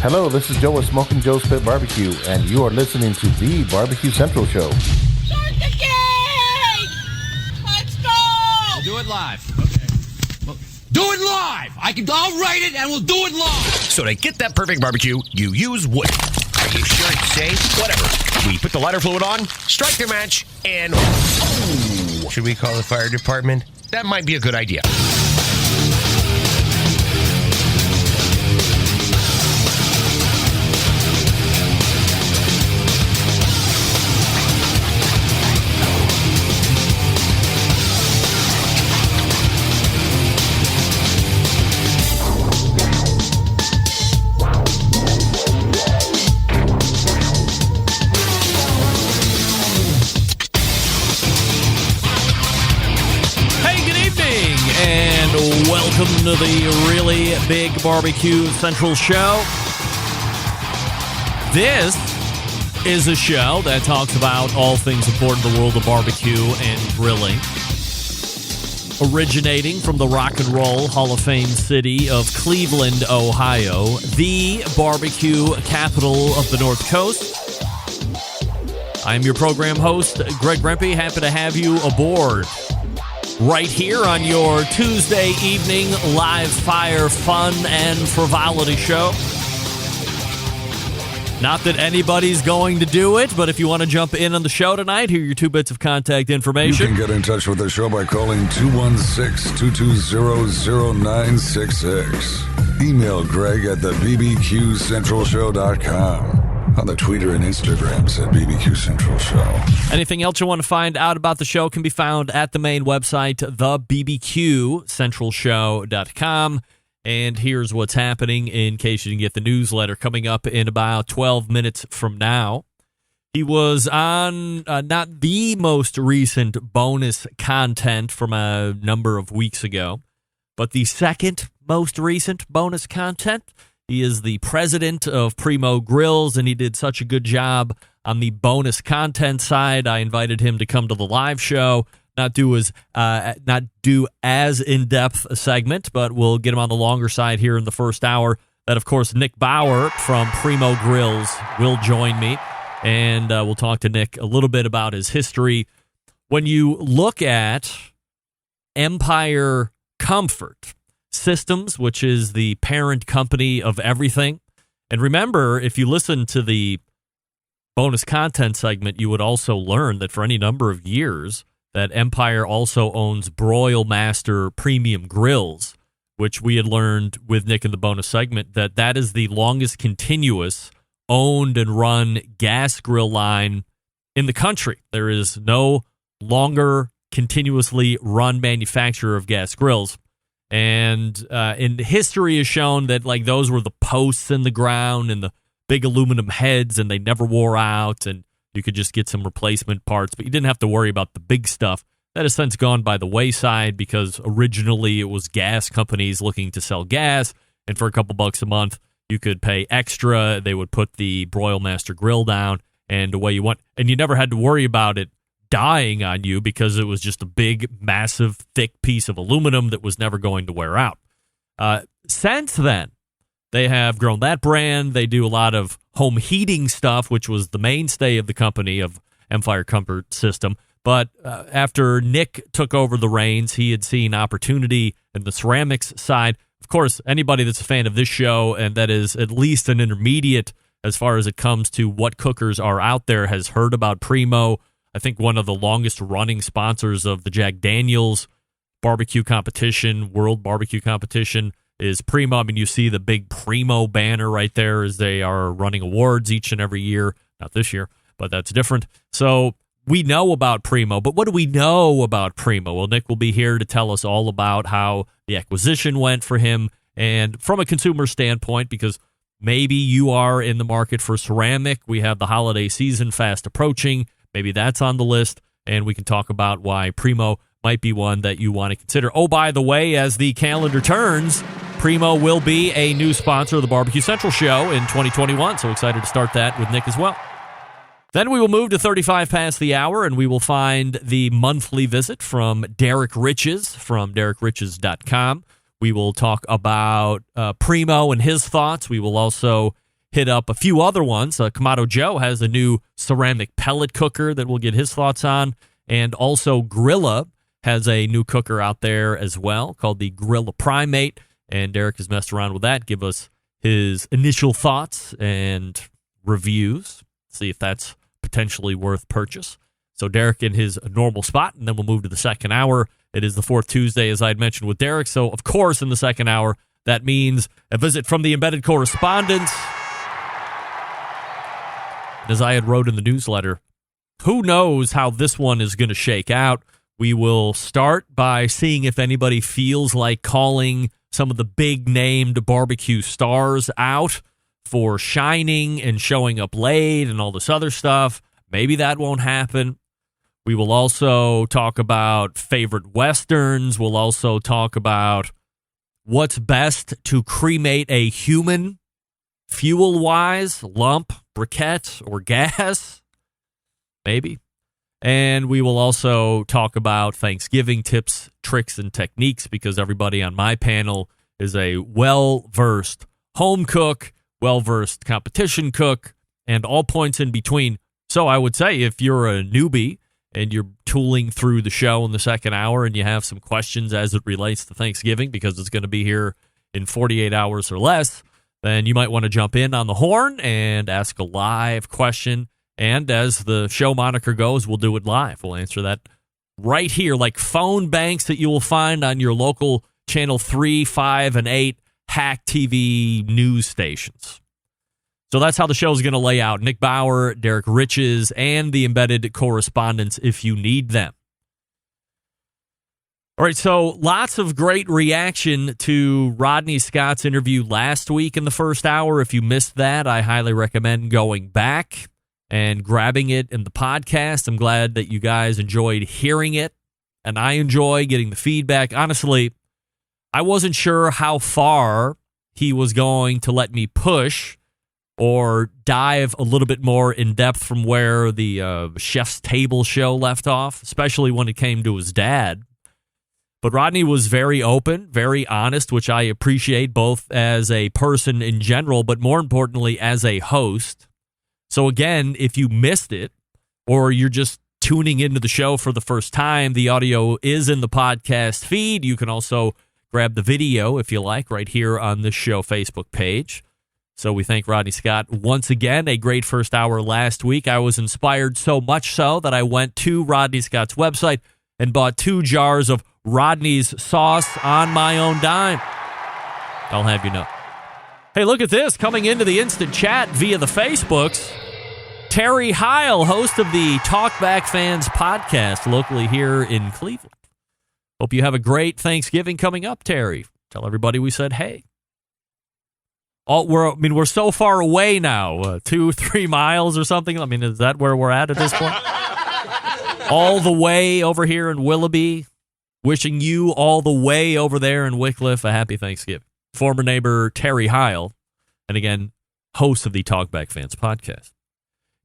Hello, this is Joe with Smoking Joe's Pit Barbecue, and you are listening to the Barbecue Central Show. Start the game! Let's go! We'll do it live. Okay. Well, do it live! I'll write it and we'll do it live! So to get that perfect barbecue, you use wood. Are you sure it's safe? Whatever. We put the lighter fluid on, strike the match, and... Oh, should we call the fire department? That might be a good idea. Welcome to the Really Big Barbecue Central Show. This is a show that talks about all things important in the world of barbecue and grilling. Originating from the Rock and Roll Hall of Fame city of Cleveland, Ohio, the barbecue capital of the North Coast. I'm your program host, Greg Rempe. Happy to have you aboard. Right here on your Tuesday evening live fire fun and frivolity show. Not that anybody's going to do it, but if you want to jump in on the show tonight, here are your 2 bits of contact information. You can get in touch with the show by calling 216-220-0966. Email Greg at thebbqcentralshow.com. On the Twitter and Instagrams at BBQ Central Show. Anything else you want to find out about the show can be found at the main website, thebbqcentralshow.com. And here's what's happening in case you didn't get the newsletter coming up in about 12 minutes from now. He was on not the most recent bonus content from a number of weeks ago, but the second most recent bonus content. He is the president of Primo Grills, and he did such a good job on the bonus content side. I invited him to come to the live show, not do as in-depth a segment, but we'll get him on the longer side here in the first hour. That, of course, Nick Bauer from Primo Grills will join me, and we'll talk to Nick a little bit about his history. When you look at Empire Comfort Systems, which is the parent company of everything. And remember, if you listen to the bonus content segment, you would also learn that for any number of years that Empire also owns Broil Master Premium Grills, which we had learned with Nick in the bonus segment, that is the longest continuous owned and run gas grill line in the country. There is no longer continuously run manufacturer of gas grills. And in history has shown that like those were the posts in the ground and the big aluminum heads, and they never wore out, and you could just get some replacement parts, but you didn't have to worry about the big stuff. That has since gone by the wayside because originally it was gas companies looking to sell gas, and for a couple bucks a month you could pay extra. They would put the Broil Master grill down, and away you went, and you never had to worry about it dying on you because it was just a big, massive, thick piece of aluminum that was never going to wear out. Since then, they have grown that brand. They do a lot of home heating stuff, which was the mainstay of the company of Empire Comfort System. But after Nick took over the reins, he had seen opportunity in the ceramics side. Of course, anybody that's a fan of this show, and that is at least an intermediate as far as it comes to what cookers are out there, has heard about Primo. I think one of the longest running sponsors of the Jack Daniels barbecue competition, world barbecue competition, is Primo. I mean, you see the big Primo banner right there as they are running awards each and every year. Not this year, but that's different. So we know about Primo, but what do we know about Primo? Well, Nick will be here to tell us all about how the acquisition went for him, and from a consumer standpoint, because maybe you are in the market for ceramic. We have the holiday season fast approaching. Maybe that's on the list, and we can talk about why Primo might be one that you want to consider. Oh, by the way, as the calendar turns, Primo will be a new sponsor of the Barbecue Central Show in 2021, so excited to start that with Nick as well. Then we will move to 35 past the hour, and we will find the monthly visit from Derrick Riches from DerrickRiches.com. We will talk about Primo and his thoughts. We will also hit up a few other ones. Kamado Joe has a new ceramic pellet cooker that we'll get his thoughts on. And also Grilla has a new cooker out there as well called the Grilla Primate. And Derrick has messed around with that. Give us his initial thoughts and reviews. See if that's potentially worth purchase. So Derrick in his normal spot, and then we'll move to the second hour. It is the fourth Tuesday, as I had mentioned with Derrick. So, of course, in the second hour, that means a visit from the embedded correspondents. As I had wrote in the newsletter, who knows how this one is going to shake out. We will start by seeing if anybody feels like calling some of the big-named barbecue stars out for shining and showing up late and all this other stuff. Maybe that won't happen. We will also talk about favorite Westerns. We'll also talk about what's best to cremate a human, fuel-wise, lump, briquette, or gas. Maybe. And we will also talk about Thanksgiving tips, tricks, and techniques because everybody on my panel is a well-versed home cook, well-versed competition cook, and all points in between. So I would say if you're a newbie and you're tooling through the show in the second hour and you have some questions as it relates to Thanksgiving because it's going to be here in 48 hours or less, then you might want to jump in on the horn and ask a live question. And as the show moniker goes, we'll do it live. We'll answer that right here, like phone banks that you will find on your local channel 3, 5, and 8 hack TV news stations. So that's how the show is going to lay out. Nick Bauer, Derrick Riches, and the embedded correspondents if you need them. All right, so lots of great reaction to Rodney Scott's interview last week in the first hour. If you missed that, I highly recommend going back and grabbing it in the podcast. I'm glad that you guys enjoyed hearing it, and I enjoy getting the feedback. Honestly, I wasn't sure how far he was going to let me push or dive a little bit more in depth from where the Chef's Table show left off, especially when it came to his dad. But Rodney was very open, very honest, which I appreciate both as a person in general, but more importantly, as a host. So again, if you missed it or you're just tuning into the show for the first time, the audio is in the podcast feed. You can also grab the video, if you like, right here on this show Facebook page. So we thank Rodney Scott once again. A great first hour last week. I was inspired so much so that I went to Rodney Scott's website and bought 2 jars of Rodney's sauce on my own dime. I'll have you know. Hey, look at this. Coming into the instant chat via the Facebooks, Terry Heil, host of the Talkback Fans podcast locally here in Cleveland. Hope you have a great Thanksgiving coming up, Terry. Tell everybody we said hey. We're so far away now, 2-3 miles or something. I mean, is that where we're at this point? All the way over here in Willoughby. Wishing you all the way over there in Wickliffe a happy Thanksgiving. Former neighbor Terry Heil, and again, host of the Talkback Fans podcast.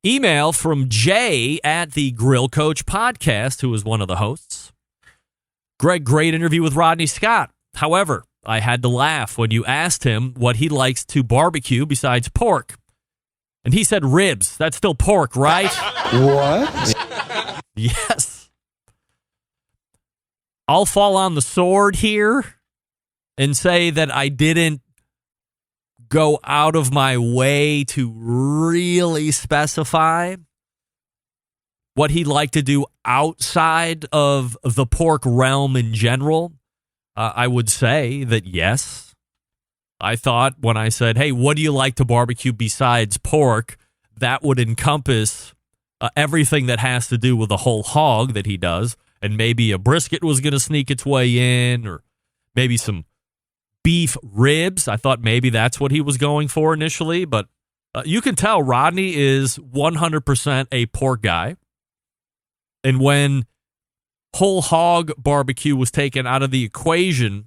Email from Jay at the Grill Coach podcast, who is one of the hosts. Greg, great interview with Rodney Scott. However, I had to laugh when you asked him what he likes to barbecue besides pork. And he said ribs. That's still pork, right? What? Yes. I'll fall on the sword here and say that I didn't go out of my way to really specify what he'd like to do outside of the pork realm in general. I would say that yes. I thought when I said, hey, what do you like to barbecue besides pork? That would encompass everything that has to do with the whole hog that he does. And maybe a brisket was going to sneak its way in, or maybe some beef ribs. I thought maybe that's what he was going for initially. But you can tell Rodney is 100% a pork guy. And when whole hog barbecue was taken out of the equation,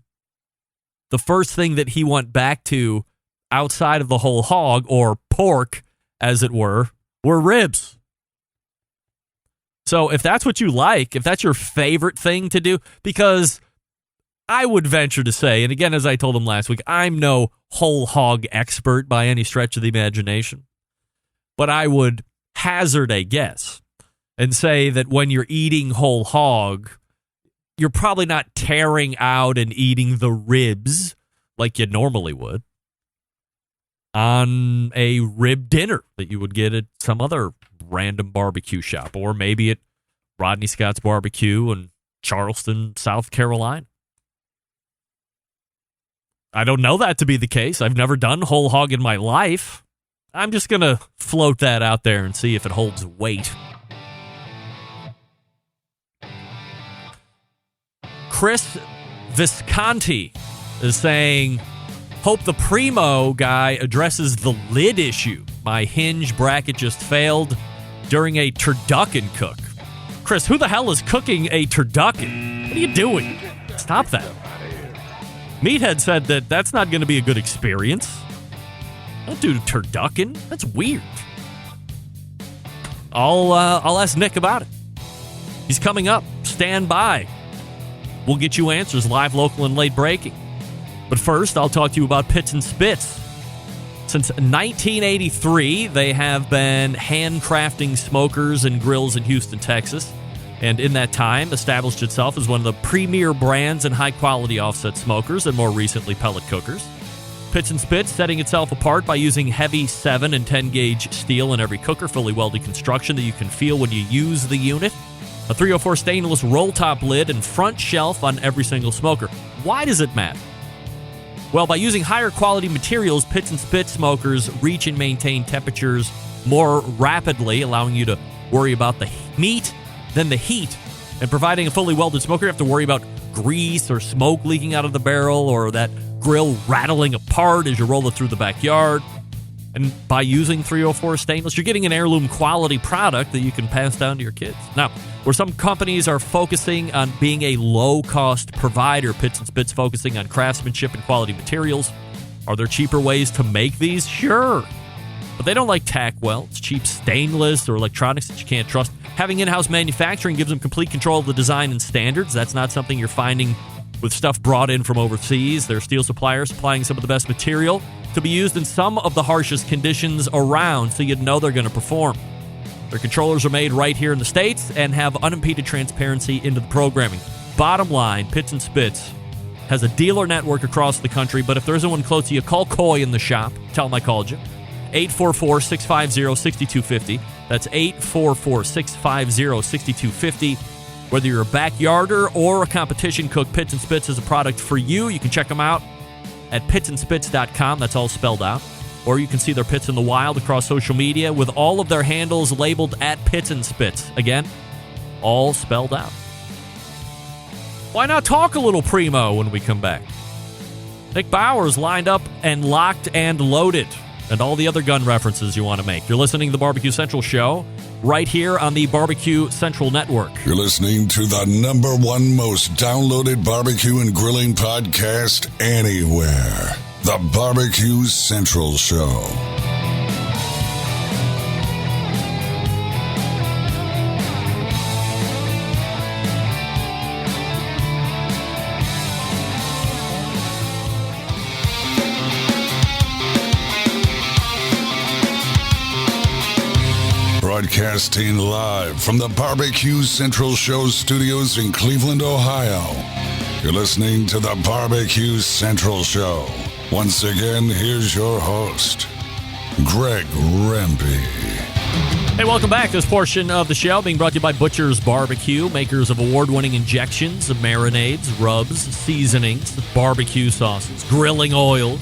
the first thing that he went back to outside of the whole hog, or pork, as it were ribs. So if that's what you like, if that's your favorite thing to do, because I would venture to say, and again, as I told him last week, I'm no whole hog expert by any stretch of the imagination, but I would hazard a guess and say that when you're eating whole hog, you're probably not tearing out and eating the ribs like you normally would on a rib dinner that you would get at some other random barbecue shop, or maybe at Rodney Scott's Barbecue in Charleston, South Carolina. I don't know that to be the case. I've never done whole hog in my life. I'm just going to float that out there and see if it holds weight. Chris Visconti is saying, hope the Primo guy addresses the lid issue. My hinge bracket just failed during a turducken cook. Chris, who the hell is cooking a turducken? What are you doing? Stop that. Meathead said that that's not going to be a good experience. Don't do turducken. That's weird. I'll ask Nick about it. He's coming up. Stand by. We'll get you answers live, local, and late breaking. But first, I'll talk to you about Pits and Spits. Since 1983, they have been handcrafting smokers and grills in Houston, Texas. And in that time, established itself as one of the premier brands in high-quality offset smokers and more recently pellet cookers. Pits and Spits setting itself apart by using heavy 7 and 10-gauge steel in every cooker, fully welded construction that you can feel when you use the unit. A 304 stainless roll-top lid and front shelf on every single smoker. Why does it matter? Well, by using higher quality materials, Pits and Spits smokers reach and maintain temperatures more rapidly, allowing you to worry about the meat than the heat. And providing a fully welded smoker, you have to worry about grease or smoke leaking out of the barrel or that grill rattling apart as you roll it through the backyard. And by using 304 stainless, you're getting an heirloom quality product that you can pass down to your kids. Now, where some companies are focusing on being a low-cost provider, Pits and Spits focusing on craftsmanship and quality materials. Are there cheaper ways to make these? Sure. But they don't like tack welds, cheap stainless, or electronics that you can't trust. Having in-house manufacturing gives them complete control of the design and standards. That's not something you're finding with stuff brought in from overseas. Their steel suppliers supplying some of the best material to be used in some of the harshest conditions around, so you'd know they're going to perform. Their controllers are made right here in the States and have unimpeded transparency into the programming. Bottom line, Pits and Spits has a dealer network across the country, but if there isn't one close to you, call Coy in the shop. Tell them I called you. 844-650-6250. That's 844-650-6250. Whether you're a backyarder or a competition cook, Pits and Spits is a product for you. You can check them out at pitsandspits.com. That's all spelled out. Or you can see their pits in the wild across social media with all of their handles labeled at Pits and Spits. Again, all spelled out. Why not talk a little Primo when we come back? Nick Bauer's lined up and locked and loaded. And all the other gun references you want to make. You're listening to the Barbecue Central Show right here on the Barbecue Central Network. You're listening to the #1 most downloaded barbecue and grilling podcast anywhere. The Barbecue Central Show. Broadcasting live from the Barbecue Central Show studios in Cleveland, Ohio. You're listening to the Barbecue Central Show. Once again, here's your host, Greg Rempe. Hey, welcome back. This portion of the show being brought to you by Butcher's Barbecue, makers of award-winning injections, marinades, rubs, seasonings, barbecue sauces, grilling oils.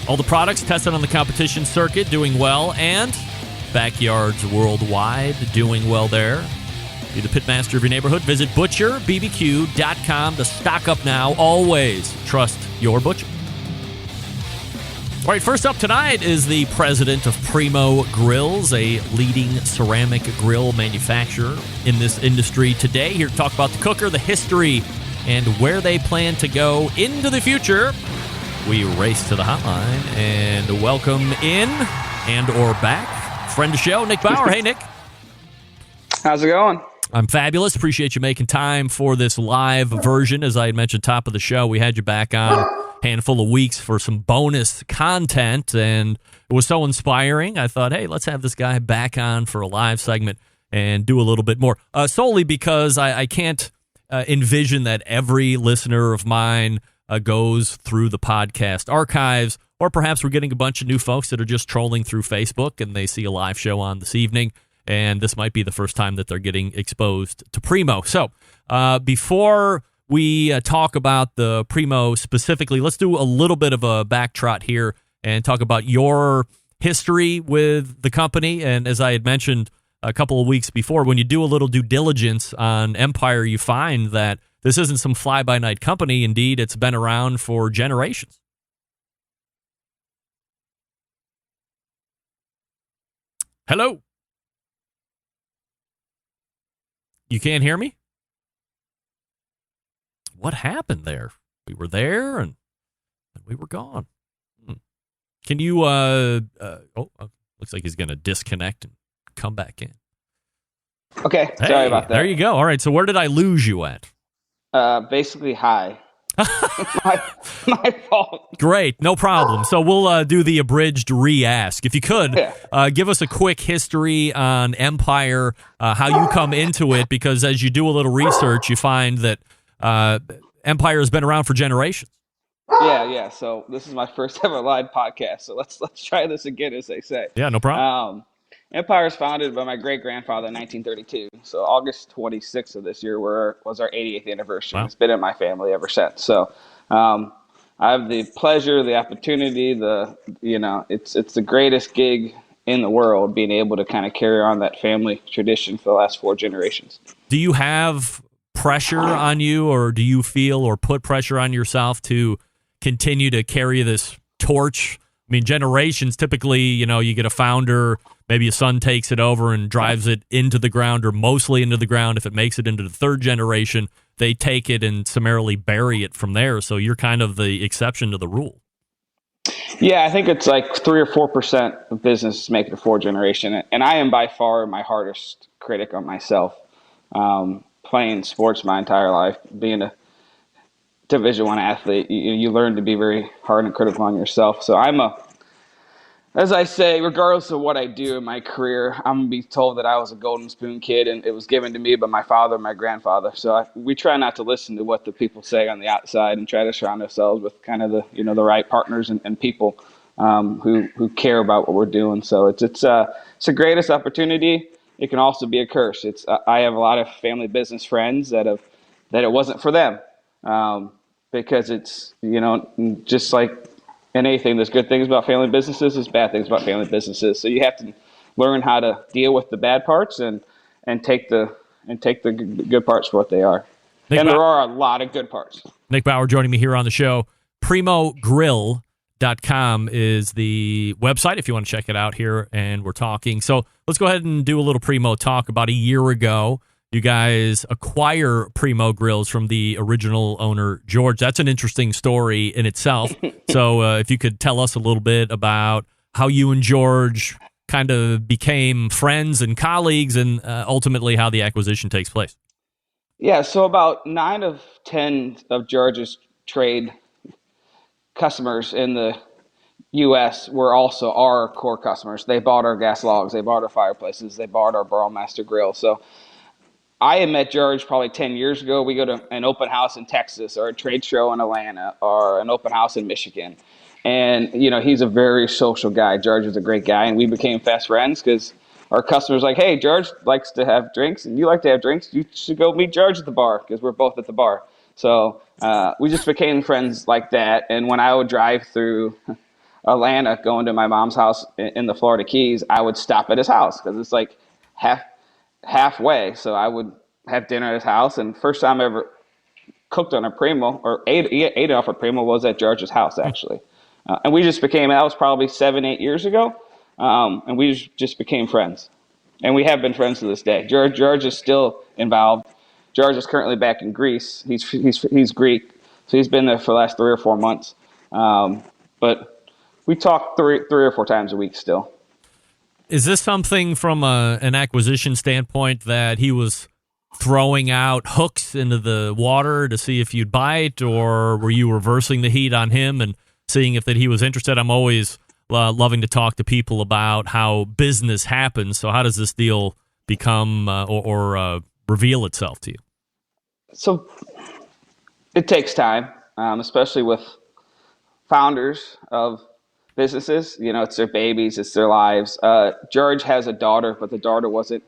All the products tested on the competition circuit, doing well, and backyards worldwide, doing well there. Be the pitmaster of your neighborhood. Visit butcherbbq.com to stock up now. Always trust your butcher. All right, first up tonight is the president of Primo Grills, a leading ceramic grill manufacturer in this industry today. Here to talk about the cooker, the history, and where they plan to go into the future. We race to the hotline and welcome in and or back friend of the show, Nick Bauer. Hey, Nick. How's it going? I'm fabulous. Appreciate you making time for this live version. As I had mentioned top of the show, we had you back on a handful of weeks for some bonus content, and it was so inspiring. I thought, hey, let's have this guy back on for a live segment and do a little bit more. Solely because I can't envision that every listener of mine goes through the podcast archives, or perhaps we're getting a bunch of new folks that are just trolling through Facebook and they see a live show on this evening, and this might be the first time that they're getting exposed to Primo. So before we talk about the Primo specifically, let's do a little bit of a backtrot here and talk about your history with the company. And as I had mentioned a couple of weeks before, when you do a little due diligence on Empire, you find that this isn't some fly-by-night company. Indeed, it's been around for generations. Hello? You can't hear me? What happened there? We were there and we were gone. Can you, looks like he's going to disconnect and come back in. Okay, Hey, sorry about that. There you go. All right, so where did I lose you at? Basically, hi. my fault. Great, no problem. So we'll do the abridged re-ask. If you could, give us a quick history on Empire, how you come into it, because as you do a little research, you find that Empire has been around for generations. Yeah. So this is my first ever live podcast. So let's try this again, as they say. Yeah, no problem. Empire was founded by my great-grandfather in 1932. So August 26th of this year was our 88th anniversary. Wow. It's been in my family ever since. So I have the pleasure, the opportunity, it's the greatest gig in the world, being able to kind of carry on that family tradition for the last 4 generations. Do you have pressure on you, or do you feel or put pressure on yourself to continue to carry this torch? I mean, generations, typically, you get a founder, maybe a son takes it over and drives it into the ground, or mostly into the ground. If it makes it into the 3rd generation, they take it and summarily bury it from there. So you're kind of the exception to the rule. Yeah, I think it's like 3 or 4% of business make it a 4th generation. And I am by far my hardest critic on myself. Playing sports my entire life, being a Division I athlete, you learn to be very hard and critical on yourself. So as I say, regardless of what I do in my career, I'm going to be told that I was a golden spoon kid, and it was given to me by my father and my grandfather. So we try not to listen to what the people say on the outside, and try to surround ourselves with kind of the right partners and people who care about what we're doing. So it's the greatest opportunity. It can also be a curse. I have a lot of family business friends that it wasn't for them. Because it's, just like in anything, there's good things about family businesses, there's bad things about family businesses. So you have to learn how to deal with the bad parts and take the good parts for what they are. There are a lot of good parts. Nick Bauer joining me here on the show. PrimoGrill.com is the website if you want to check it out here, and we're talking. So let's go ahead and do a little Primo talk. About a year ago, you guys acquire Primo Grills from the original owner, George. That's an interesting story in itself. So if you could tell us a little bit about how you and George kind of became friends and colleagues, and ultimately how the acquisition takes place. Yeah, so about 9 of 10 of George's trade customers in the U.S. were also our core customers. They bought our gas logs, they bought our fireplaces, they bought our Burlmaster grill. So I had met George probably 10 years ago. We go to an open house in Texas, or a trade show in Atlanta, or an open house in Michigan. And, he's a very social guy. George is a great guy, and we became fast friends because our customers like, hey, George likes to have drinks, and you like to have drinks. You should go meet George at the bar, because we're both at the bar. So we just became friends like that. And when I would drive through Atlanta going to my mom's house in the Florida Keys, I would stop at his house because it's like halfway. So I would have dinner at his house, and first time I ever cooked on a Primo or ate off a Primo was at George's house, actually. And we just became, that was probably 7-8 years ago. And we just became friends, and we have been friends to this day. George is still involved. George is currently back in Greece. He's Greek, so he's been there for the last 3 or 4 months. But we talk three or four times a week still. Is this something from an acquisition standpoint that he was throwing out hooks into the water to see if you'd bite, or were you reversing the heat on him and seeing if that he was interested? I'm always loving to talk to people about how business happens. So how does this deal become or reveal itself to you? So it takes time, especially with founders of businesses. You know, it's their babies, it's their lives. George has a daughter, but the daughter wasn't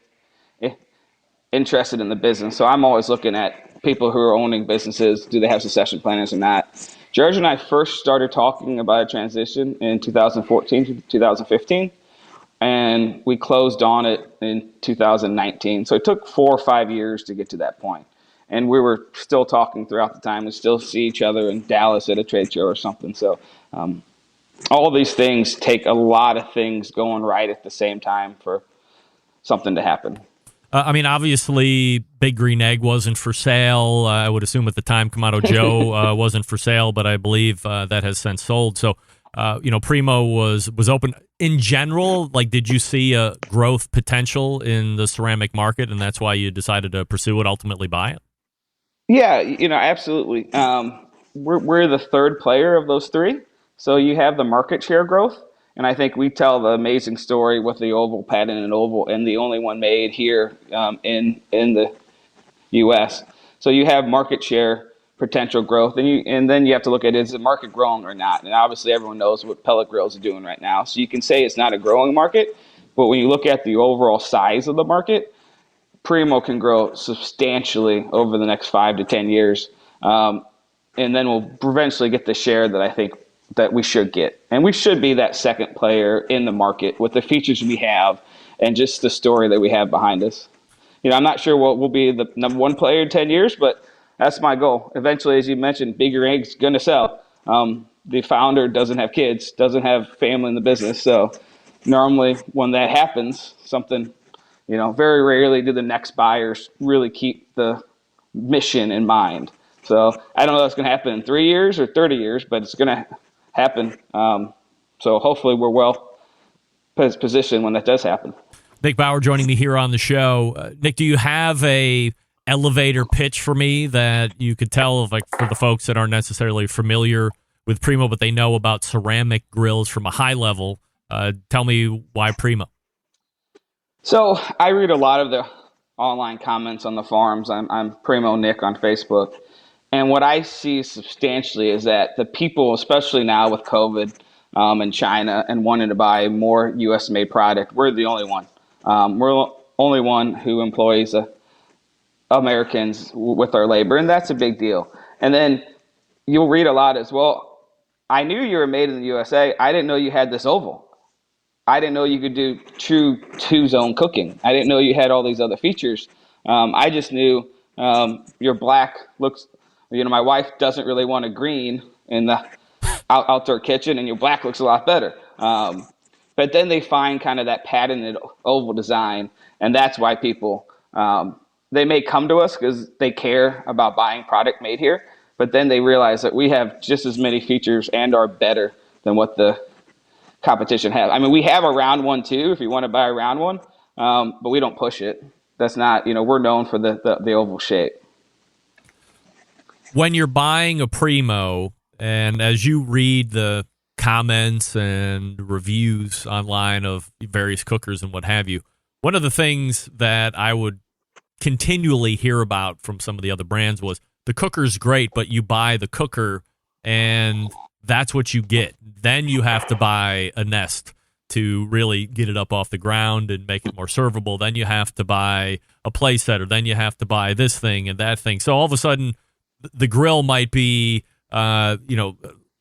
interested in the business. So I'm always looking at people who are owning businesses. Do they have succession planners or not? George and I first started talking about a transition in 2014 to 2015, and we closed on it in 2019. So it took 4 or 5 years to get to that point. And we were still talking throughout the time. We still see each other in Dallas at a trade show or something. So all these things take a lot of things going right at the same time for something to happen. I mean, obviously, Big Green Egg wasn't for sale. I would assume at the time Kamado Joe wasn't for sale, but I believe that has since sold. So, Primo was open. In general, like, did you see a growth potential in the ceramic market, and that's why you decided to pursue it, ultimately buy it? Yeah, absolutely. We're the third player of those three. So you have the market share growth. And I think we tell the amazing story with the oval patent and oval, and the only one made here in the U.S. So you have market share potential growth, and then you have to look at, is the market growing or not? And obviously everyone knows what pellet grills are doing right now. So you can say it's not a growing market, but when you look at the overall size of the market, Primo can grow substantially over the next 5 to 10 years, and then we'll eventually get the share that I think that we should get. And we should be that second player in the market with the features we have and just the story that we have behind us. I'm not sure what will be the number one player in 10 years, but that's my goal. Eventually, as you mentioned, Bigger Egg's going to sell. The founder doesn't have kids, doesn't have family in the business. So normally when that happens, something, very rarely do the next buyers really keep the mission in mind. So I don't know if that's going to happen in 3 years or 30 years, but it's going to happen. So hopefully we're well positioned when that does happen. Nick Bauer joining me here on the show. Nick, do you have a elevator pitch for me that you could tell, like, for the folks that aren't necessarily familiar with Primo, but they know about ceramic grills from a high level? Tell me why Primo. So I read a lot of the online comments on the forums. I'm Primo Nick on Facebook. And what I see substantially is that the people, especially now with COVID in China and wanting to buy more U.S.-made product, we're the only one. We're the only one who employs Americans with our labor, and that's a big deal. And then you'll read a lot as well. I knew you were made in the USA. I didn't know you had this oval. I didn't know you could do true two-zone cooking. I didn't know you had all these other features. I just knew your black looks. My wife doesn't really want a green in the outdoor kitchen, and your black looks a lot better. But then they find kind of that patented oval design, and that's why people, they may come to us because they care about buying product made here, but then they realize that we have just as many features and are better than what the competition has. I mean, we have a round one too, if you want to buy a round one, but we don't push it. That's not, we're known for the oval shape. When you're buying a Primo, and as you read the comments and reviews online of various cookers and what have you, one of the things that I would continually hear about from some of the other brands was the cooker's great, but you buy the cooker and that's what you get. Then you have to buy a nest to really get it up off the ground and make it more servable. Then you have to buy a play setter. Then you have to buy this thing and that thing. So all of a sudden, the grill might be,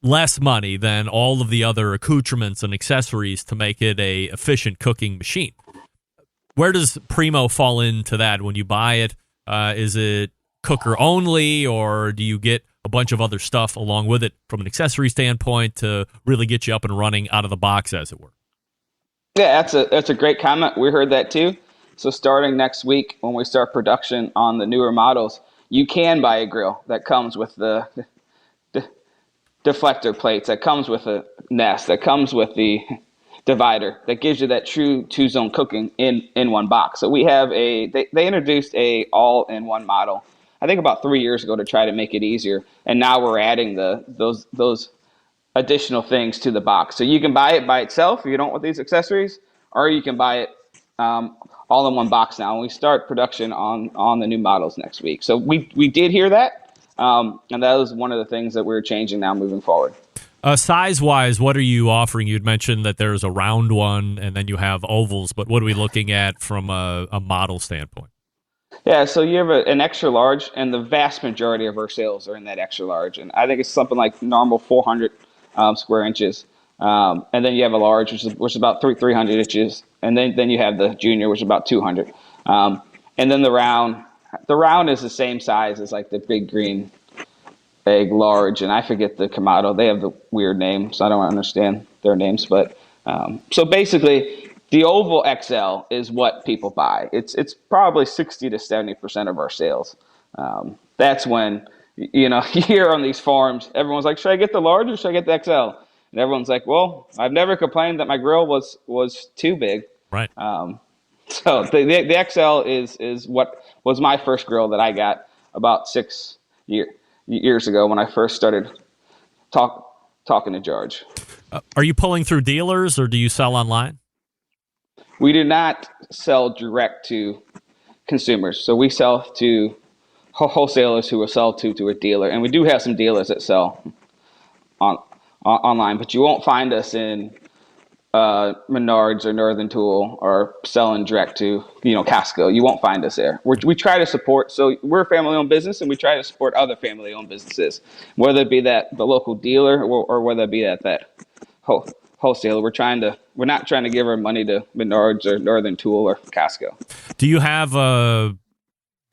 less money than all of the other accoutrements and accessories to make it a efficient cooking machine. Where does Primo fall into that when you buy it? Is it cooker only, or do you get a bunch of other stuff along with it from an accessory standpoint to really get you up and running out of the box, as it were? Yeah, that's a great comment. We heard that too. So starting next week, when we start production on the newer models, you can buy a grill that comes with the deflector plates, that comes with a nest, that comes with the divider that gives you that true 2-zone cooking in one box. So we have they introduced a all-in-one model, I think about 3 years ago, to try to make it easier. And now we're adding those additional things to the box. So you can buy it by itself if you don't want these accessories, or you can buy it all in one box now. And we start production on the new models next week. So we did hear that, and that was one of the things that we're changing now moving forward. Size-wise, what are you offering? You'd mentioned that there's a round one, and then you have ovals, but what are we looking at from a model standpoint? Yeah, so you have an extra large, and the vast majority of our sales are in that extra large. And I think it's something like normal 400 square inches. And then you have a large, which is about 300 inches. And then you have the junior, which is about 200. And then the round is the same size as like the big green egg large, and I forget the Kamado. They have the weird name, so I don't understand their names. But so basically, the oval XL is what people buy. It's probably 60 to 70% of our sales. That's when here on these farms, everyone's like, "Should I get the large or should I get the XL?" And everyone's like, "Well, I've never complained that my grill was too big." Right. So the XL is what was my first grill that I got about 6 years ago when I first started talking to George. Are you pulling through dealers or do you sell online? We do not sell direct to consumers. So we sell to wholesalers who will sell to a dealer. And we do have some dealers that sell online, but you won't find us in Menards or Northern Tool or selling direct to Costco. You won't find us there. We try to support. So we're a family-owned business, and we try to support other family-owned businesses, whether it be the local dealer or whether it be that wholesaler. We're not trying to give our money to Menards or Northern Tool or Costco. Do you have a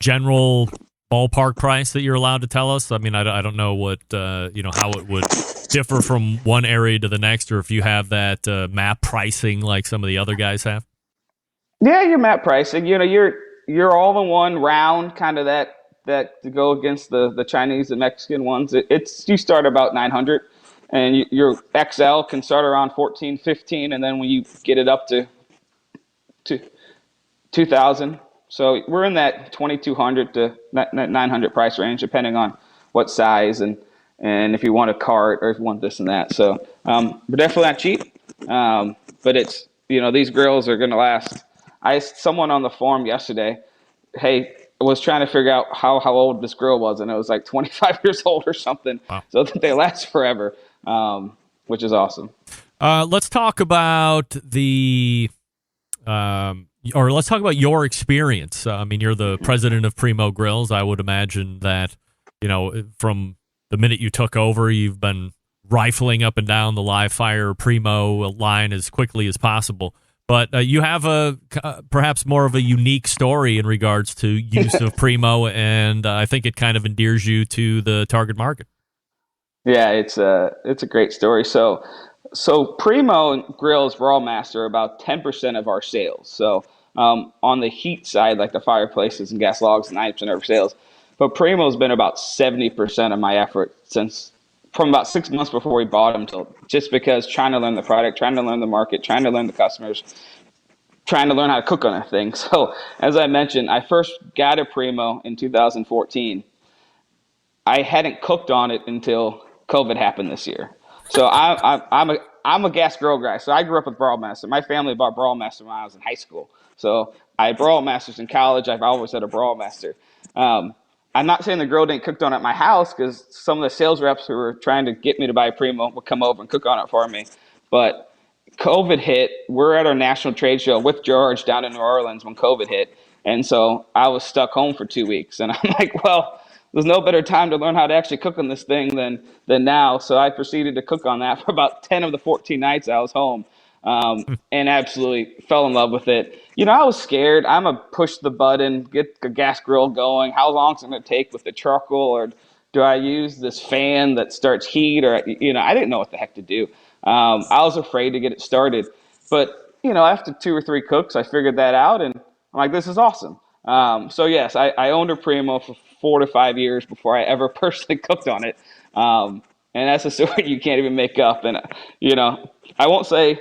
general ballpark price that you're allowed to tell us? I mean, I don't know what how it would differ from one area to the next, or if you have that map pricing like some of the other guys have. Yeah, your map pricing. You're all in one round, kind of that to go against the Chinese and Mexican ones. You start about 900, and your XL can start around 14, 15, and then when you get it up to 2,000. So we're in that 2,200 to 900 price range, depending on what size and if you want a cart or if you want this and that. So we're definitely not cheap, but it's these grills are going to last. I asked someone on the forum yesterday, hey, was trying to figure out how old this grill was, and it was like 25 years old or something. Wow. So that they last forever, which is awesome. Let's talk about let's talk about your experience. I mean, you're the president of Primo Grills. I would imagine that, from the minute you took over, you've been rifling up and down the live fire Primo line as quickly as possible. But you have perhaps more of a unique story in regards to use of Primo, and I think it kind of endears you to the target market. Yeah, it's a great story. So Primo Grills Rawmaster are about 10% of our sales. So on the heat side, like the fireplaces and gas logs, 9% of our sales. But Primo's been about 70% of my effort from about 6 months before we bought them, just because trying to learn the product, trying to learn the market, trying to learn the customers, trying to learn how to cook on a thing. So as I mentioned, I first got a Primo in 2014. I hadn't cooked on it until COVID happened this year. So I'm a gas grill guy. So I grew up with Brawlmaster. My family bought Brawlmaster when I was in high school. So I had Brawlmasters in college. I've always had a Brawlmaster. I'm not saying the grill didn't cook on it at my house, because some of the sales reps who were trying to get me to buy a Primo would come over and cook on it for me. But COVID hit. We're at our national trade show with George down in New Orleans when COVID hit. And so I was stuck home for 2 weeks. And I'm like, well, there's no better time to learn how to actually cook on this thing than now. So I proceeded to cook on that for about 10 of the 14 nights I was home, and absolutely fell in love with it. I was scared. I'm a push the button, get the gas grill going. How long is it going to take with the charcoal, or do I use this fan that starts heat? Or I didn't know what the heck to do. I was afraid to get it started. But after 2 or 3 cooks, I figured that out, and I'm like, this is awesome. So yes, I owned a Primo for 4 to 5 years before I ever personally cooked on it. And that's a story you can't even make up. And, I won't say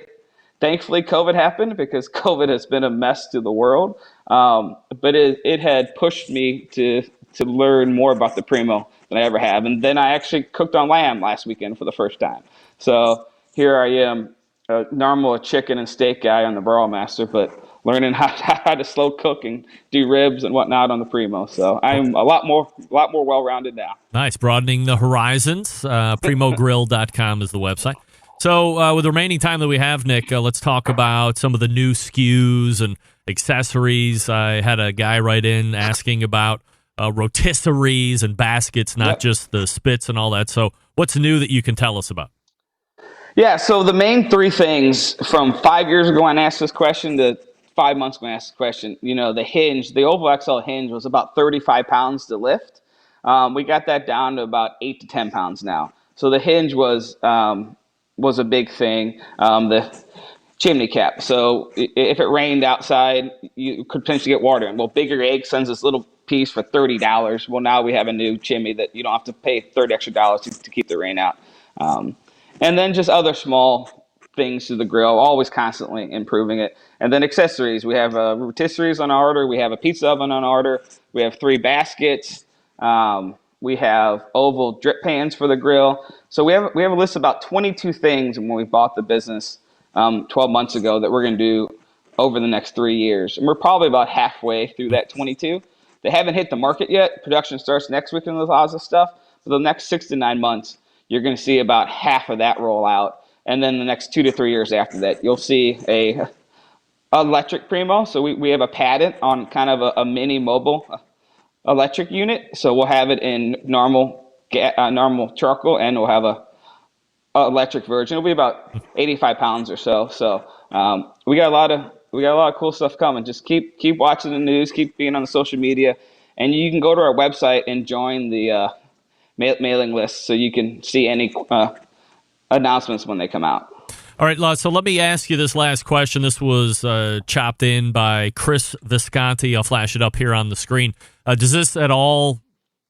Thankfully, COVID happened because COVID has been a mess to the world. But it had pushed me to learn more about the Primo than I ever have. And then I actually cooked on lamb last weekend for the first time. So here I am, a normal chicken and steak guy on the Burrow Master, but learning how to slow cook and do ribs and whatnot on the Primo. So I'm a lot more well-rounded now. Nice. Broadening the horizons. PrimoGrill.com is the website. So with the remaining time that we have, Nick, let's talk about some of the new SKUs and accessories. I had a guy write in asking about rotisseries and baskets, not just the spits and all that. So what's new that you can tell us about? Yeah, so the main three things from 5 years ago when I asked this question to 5 months ago when I asked this question, the hinge, the Oval XL hinge was about 35 pounds to lift. We got that down to about 8 to 10 pounds now. So the hinge was a big thing. The chimney cap. So if it rained outside, you could potentially get water in. Well, Bigger Egg sends this little piece for $30. Well, now we have a new chimney that you don't have to pay $30 extra to keep the rain out. And then just other small things to the grill, always constantly improving it. And then accessories. We have rotisseries on order. We have a pizza oven on order. We have 3 baskets. We have oval drip pans for the grill. So we have a list of about 22 things when we bought the business 12 months ago that we're going to do over the next 3 years. And we're probably about halfway through that 22. They haven't hit the market yet. Production starts next week in the Plaza stuff. For the next 6 to 9 months, you're going to see about half of that roll out. And then the next 2 to 3 years after that, you'll see a electric Primo. So we have a patent on kind of a mini mobile electric unit. So we'll have it in normal charcoal, and we'll have a electric version. It'll be about 85 pounds or so. So we got a lot of cool stuff coming. Just keep watching the news, keep being on the social media, and you can go to our website and join the mailing list so you can see any announcements when they come out. All right, so let me ask you this last question. This was chopped in by Chris Visconti. I'll flash it up here on the screen. Does this at all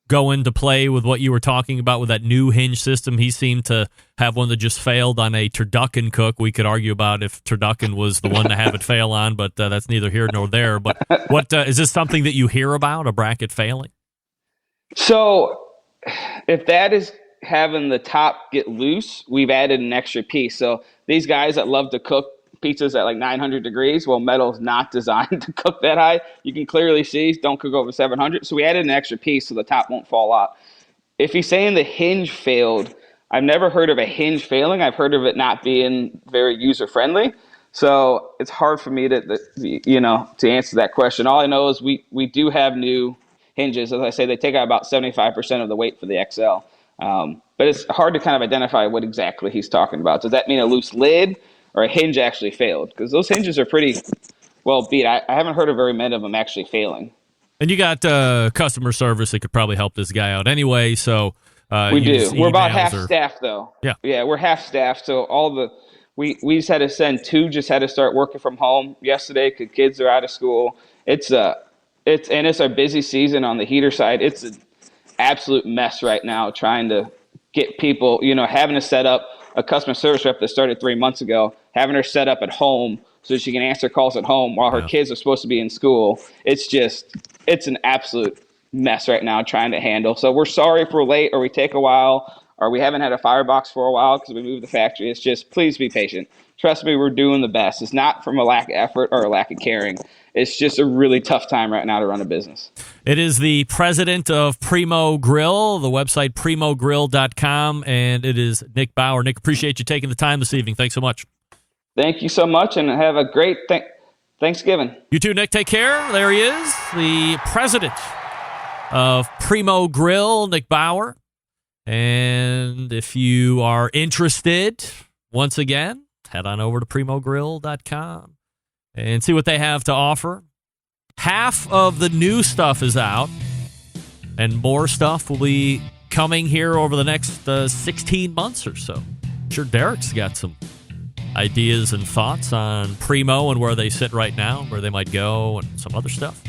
go into play with what you were talking about with that new hinge system? He seemed to have one that just failed on a turducken cook. We could argue about if turducken was the one to have it fail on, but that's neither here nor there. But what is this something that you hear about, a bracket failing? So if that is having the top get loose, we've added an extra piece. So these guys that love to cook pizzas at like 900 degrees, well, metal's not designed to cook that high. You can clearly see, don't cook over 700. So we added an extra piece so the top won't fall out. If he's saying the hinge failed, I've never heard of a hinge failing. I've heard of it not being very user-friendly. So it's hard for me to answer that question. All I know is we do have new hinges. As I say, they take out about 75% of the weight for the XL. But it's hard to kind of identify what exactly he's talking about. Does that mean a loose lid or a hinge actually failed? Because those hinges are pretty well beat. I haven't heard of very many of them actually failing. And you got customer service that could probably help this guy out anyway. So we do. We're about half staffed though. Yeah, we're half staffed. So we just had to send 2. Just had to start working from home yesterday because kids are out of school. It's our busy season on the heater side. It's an absolute mess right now trying to get people, having to set up a customer service rep that started 3 months ago, having her set up at home so she can answer calls at home while her kids are supposed to be in school. It's an absolute mess right now trying to handle. So we're sorry if we're late or we take a while or we haven't had a firebox for a while because we moved the factory. It's just, please be patient. Trust me, we're doing the best. It's not from a lack of effort or a lack of caring. It's just a really tough time right now to run a business. It is the president of Primo Grill, the website primogrill.com, and it is Nick Bauer. Nick, appreciate you taking the time this evening. Thanks so much. Thank you so much, and have a great Thanksgiving. You too, Nick. Take care. There he is, the president of Primo Grill, Nick Bauer. And if you are interested, once again, head on over to primogrill.com and see what they have to offer. Half of the new stuff is out, and more stuff will be coming here over the next 16 months or so. I'm sure Derrick's got some ideas and thoughts on Primo and where they sit right now, where they might go, and some other stuff.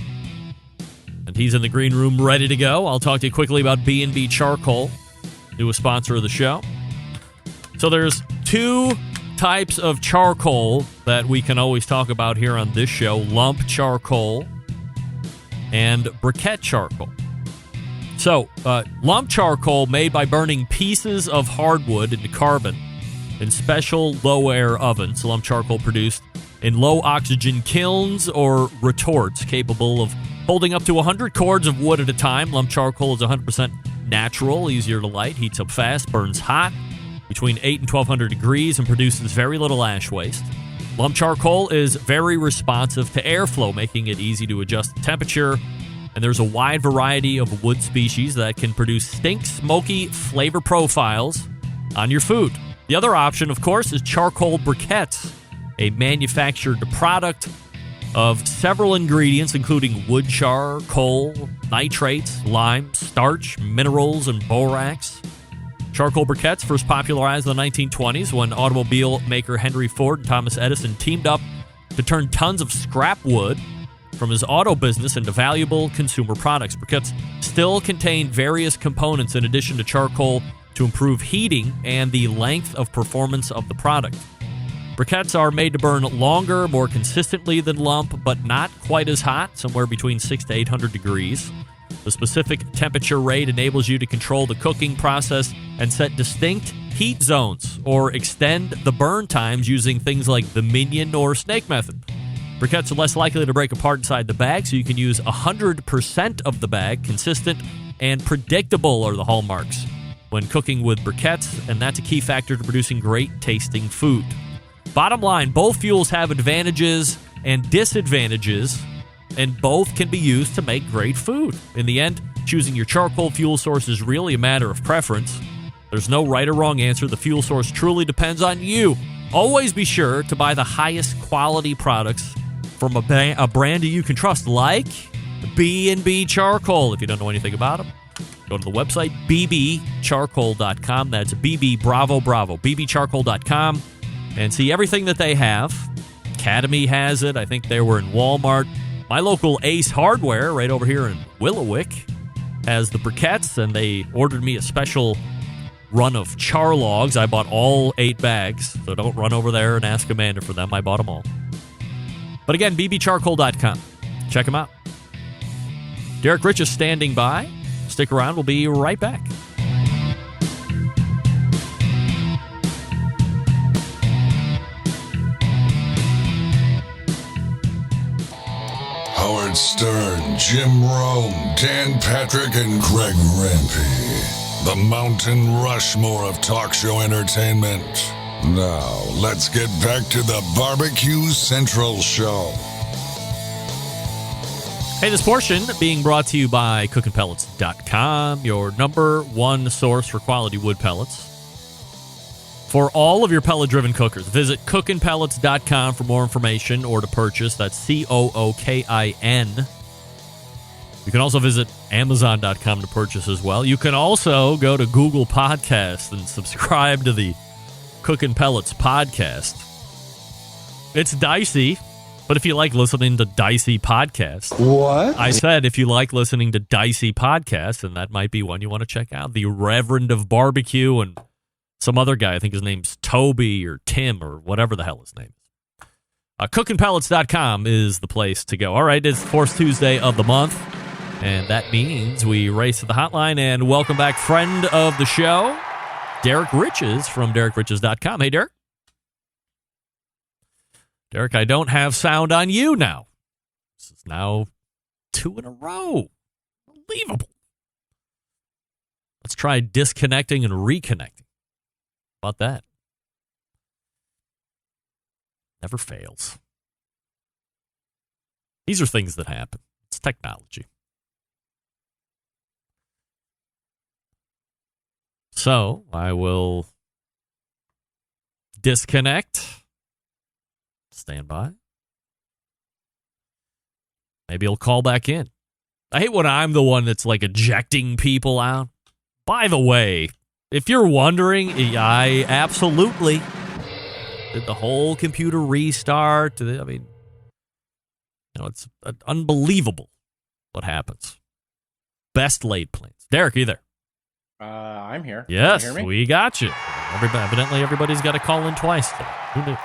And he's in the green room ready to go. I'll talk to you quickly about B&B Charcoal, newest sponsor of the show. So there's 2 types of charcoal that we can always talk about here on this show: lump charcoal and briquette charcoal. So, lump charcoal made by burning pieces of hardwood into carbon in special low-air ovens. Lump charcoal produced in low-oxygen kilns or retorts capable of holding up to 100 cords of wood at a time. Lump charcoal is 100% natural, easier to light, heats up fast, burns hot, between 8 and 1,200 degrees, and produces very little ash waste. Lump charcoal is very responsive to airflow, making it easy to adjust the temperature. And there's a wide variety of wood species that can produce stink, smoky flavor profiles on your food. The other option, of course, is charcoal briquettes, a manufactured product of several ingredients, including wood char, coal, nitrates, lime, starch, minerals, and borax. Charcoal briquettes first popularized in the 1920s when automobile maker Henry Ford and Thomas Edison teamed up to turn tons of scrap wood from his auto business into valuable consumer products. Briquettes still contain various components in addition to charcoal to improve heating and the length of performance of the product. Briquettes are made to burn longer, more consistently than lump, but not quite as hot, somewhere between 600 to 800 degrees. The specific temperature rate enables you to control the cooking process and set distinct heat zones or extend the burn times using things like the minion or snake method. Briquettes are less likely to break apart inside the bag, so you can use 100% of the bag. Consistent and predictable are the hallmarks when cooking with briquettes, and that's a key factor to producing great tasting food. Bottom line, both fuels have advantages and disadvantages, and both can be used to make great food. In the end, choosing your charcoal fuel source is really a matter of preference. There's no right or wrong answer. The fuel source truly depends on you. Always be sure to buy the highest quality products from a brand you can trust, like B&B Charcoal. If you don't know anything about them, go to the website, bbcharcoal.com. That's BB Bravo Bravo, bbcharcoal.com, and see everything that they have. Academy has it. I think they were in Walmart. My local Ace Hardware, right over here in Willowick, has the briquettes, and they ordered me a special run of char logs. I bought all 8 bags, so don't run over there and ask Amanda for them. I bought them all. But again, bbcharcoal.com. Check them out. Derrick Rich is standing by. Stick around. We'll be right back. Howard Stern, Jim Rome, Dan Patrick, and Greg Rempe. The Mountain Rushmore of talk show entertainment. Now, let's get back to the Barbecue Central Show. Hey, this portion being brought to you by cookinpellets.com, your number one source for quality wood pellets. For all of your pellet-driven cookers, visit cookinpellets.com for more information or to purchase. That's COOKIN. You can also visit Amazon.com to purchase as well. You can also go to Google Podcasts and subscribe to the Cookin' Pellets podcast. It's dicey, but if you like listening to dicey podcasts... What? I said if you like listening to dicey podcasts, then that might be one you want to check out. The Reverend of Barbecue and some other guy, I think his name's Toby or Tim or whatever the hell his name is. Cookinpellets.com is the place to go. All right, it's the fourth Tuesday of the month, and that means we race to the hotline and welcome back friend of the show, Derrick Riches from DerrickRiches.com. Hey, Derrick. Derrick, I don't have sound on you now. This is now 2 in a row. Unbelievable. Let's try disconnecting and reconnecting. How about that? Never fails. These are things that happen. It's technology. So I will disconnect. Stand by. Maybe he'll call back in. I hate when I'm the one that's like ejecting people out. By the way, if you're wondering, I absolutely did the whole computer restart. I mean, it's unbelievable what happens. Best laid plans. Derrick, are you there? I'm here. Yes, Can you hear me? we got you. Evidently, everybody's got to call in twice today. Who knew?